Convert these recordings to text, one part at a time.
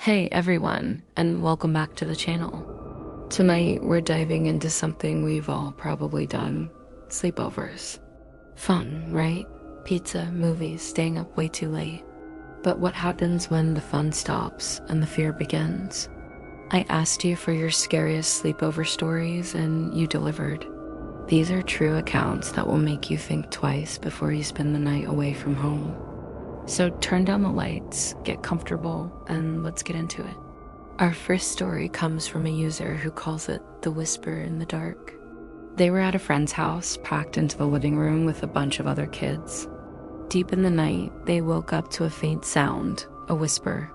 Hey everyone, and welcome back to the channel. Tonight we're diving into something we've all probably done: sleepovers. Fun, right? Pizza, movies, staying up way too late. But what happens when the fun stops and the fear begins? I asked you for your scariest sleepover stories and you delivered. These are true accounts that will make you think twice before you spend the night away from home. So turn down the lights, get comfortable, and let's get into it. Our first story comes from a user who calls it the whisper in the dark. They were at a friend's house, packed into the living room with a bunch of other kids. Deep in the night, they woke up to a faint sound, a whisper.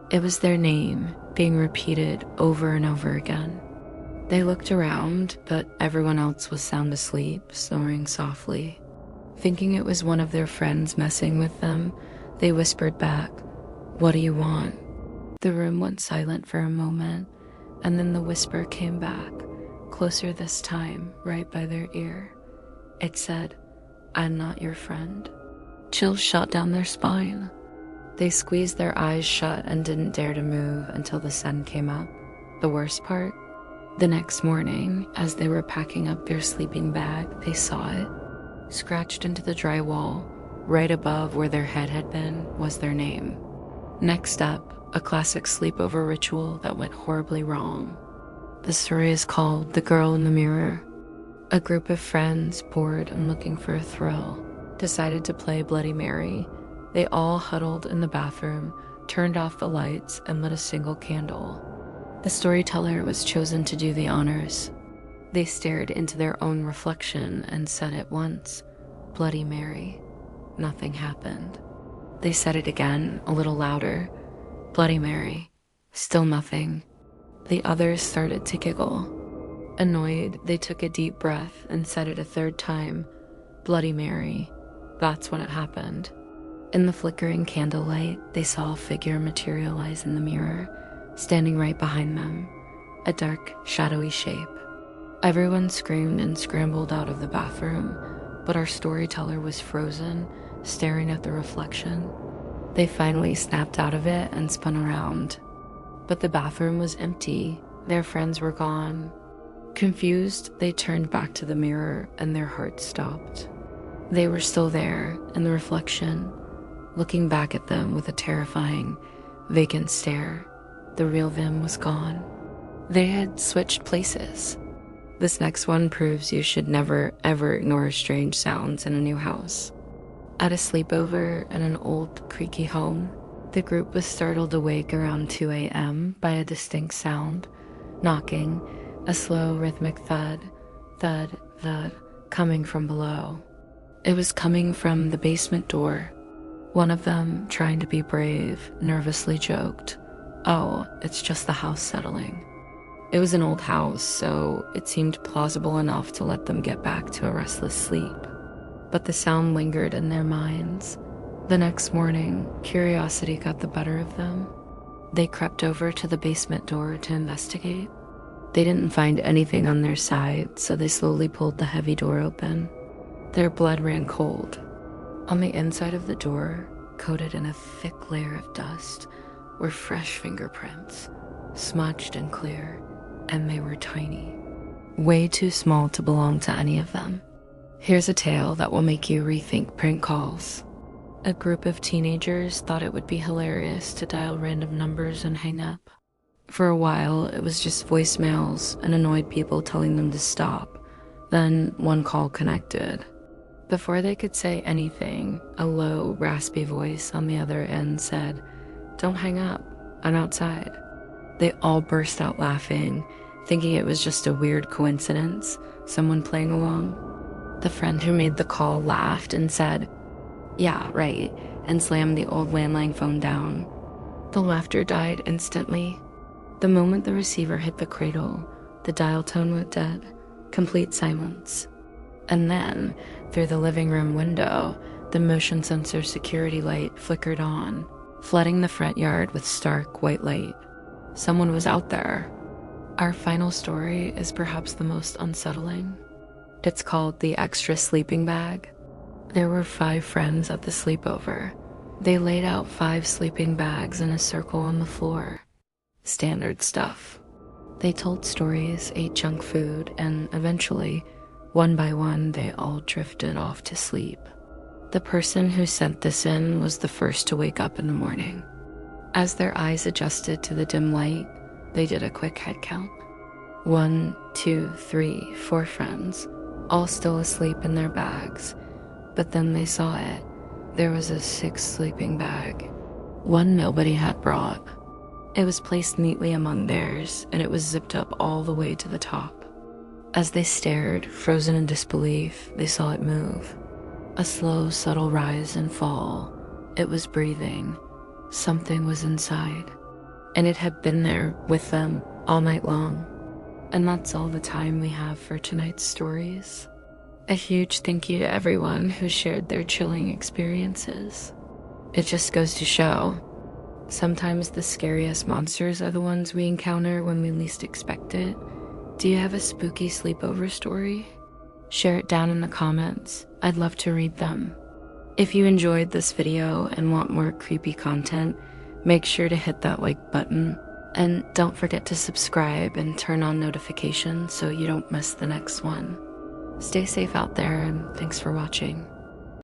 It was their name, being repeated over and over again. They looked around, but everyone else was sound asleep, snoring softly. Thinking it was one of their friends messing with them, they whispered back, "What do you want?" The room went silent for a moment, and then the whisper came back, closer this time, right by their ear. It said, "I'm not your friend." Chills shot down their spine. They squeezed their eyes shut and didn't dare to move until the sun came up. The worst part? The next morning, as they were packing up their sleeping bag, they saw it. Scratched into the drywall, right above where their head had been, was their name. Next up, a classic sleepover ritual that went horribly wrong. The story is called The Girl in the Mirror. A group of friends, bored and looking for a thrill, decided to play Bloody Mary. They all huddled in the bathroom, turned off the lights, and lit a single candle. The storyteller was chosen to do the honors. They stared into their own reflection and said at once, "Bloody Mary." Nothing happened. They said it again, a little louder, "Bloody Mary." Still nothing. The others started to giggle. Annoyed, they took a deep breath and said it a third time, "Bloody Mary." That's when it happened. In the flickering candlelight, they saw a figure materialize in the mirror, standing right behind them, a dark, shadowy shape. Everyone screamed and scrambled out of the bathroom, but our storyteller was frozen, staring at the reflection. They finally snapped out of it and spun around. But the bathroom was empty. Their friends were gone. Confused, they turned back to the mirror and their hearts stopped. They were still there, in the reflection, looking back at them with a terrifying, vacant stare. The real them was gone. They had switched places. This next one proves you should never, ever ignore strange sounds in a new house. At a sleepover in an old, creaky home, the group was startled awake around 2 a.m. by a distinct sound, knocking, a slow, rhythmic thud, thud, thud, coming from below. It was coming from the basement door. One of them, trying to be brave, nervously joked, "Oh, it's just the house settling." It was an old house, so it seemed plausible enough to let them get back to a restless sleep. But the sound lingered in their minds. The next morning, curiosity got the better of them. They crept over to the basement door to investigate. They didn't find anything on their side, so they slowly pulled the heavy door open. Their blood ran cold. On the inside of the door, coated in a thick layer of dust, were fresh fingerprints, smudged and clear, and they were tiny. Way too small to belong to any of them. Here's a tale that will make you rethink prank calls. A group of teenagers thought it would be hilarious to dial random numbers and hang up. For a while, it was just voicemails and annoyed people telling them to stop. Then one call connected. Before they could say anything, a low, raspy voice on the other end said, "Don't hang up, I'm outside." They all burst out laughing, thinking it was just a weird coincidence, someone playing along. The friend who made the call laughed and said, "Yeah, right," and slammed the old landline phone down. The laughter died instantly. The moment the receiver hit the cradle, the dial tone went dead, complete silence. And then, through the living room window, the motion sensor security light flickered on, flooding the front yard with stark white light. Someone was out there. Our final story is perhaps the most unsettling. It's called The Extra Sleeping Bag. There were 5 friends at the sleepover. They laid out 5 sleeping bags in a circle on the floor. Standard stuff. They told stories, ate junk food, and eventually, one by one, they all drifted off to sleep. The person who sent this in was the first to wake up in the morning. As their eyes adjusted to the dim light, they did a quick head count. 1, 2, 3, 4 friends, all still asleep in their bags. But then they saw it. There was a 6th sleeping bag, one nobody had brought. It was placed neatly among theirs, and it was zipped up all the way to the top. As they stared, frozen in disbelief, they saw it move. A slow, subtle rise and fall. It was breathing. Something was inside. And it had been there with them all night long. And that's all the time we have for tonight's stories. A huge thank you to everyone who shared their chilling experiences. It just goes to show, sometimes the scariest monsters are the ones we encounter when we least expect it. Do you have a spooky sleepover story? Share it down in the comments. I'd love to read them. If you enjoyed this video and want more creepy content, make sure to hit that like button. And don't forget to subscribe and turn on notifications so you don't miss the next one. Stay safe out there, and thanks for watching.